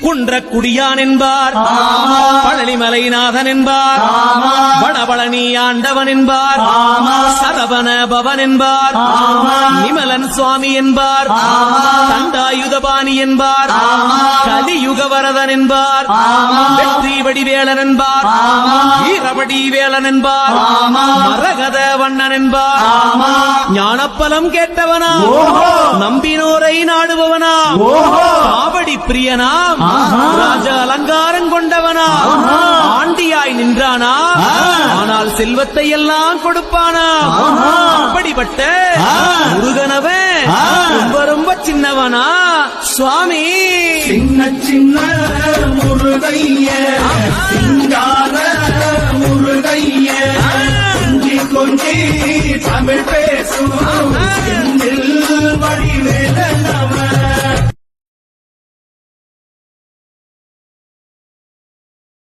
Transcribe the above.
குன்றக்குடியான் என்பார், பழனிமலைநாதன் என்பார், வடபழனி ஆண்டவன் என்பார், சரவண பவன் என்பார், நிமலன் சுவாமி என்பார், தண்டாயுதபாணி என்பார், கலியுகவரதன் என்பார், வெற்றி வடிவேலன் என்பார், வீரபடி வேலன் என்பார், மரகத வண்ணன் என்பார், ஞானப்பலம் கேட்டவனா, நம்பினோரை நாடுபவனா, காவடி பிரியனாம், ராஜ அலங்காரம் கொண்டவனா, ஆண்டியாய் நின்றானா, ஆனால் செல்வத்தை எல்லாம் கொடுப்பானா, அப்படிப்பட்ட முருகனவன் ரொம்ப ரொம்ப சின்னவனா சுவாமி. சின்ன சின்ன முருகைய, சிங்கார முருகைய, கொஞ்சி கொஞ்சி தமிழ் பேசும் வடிவேல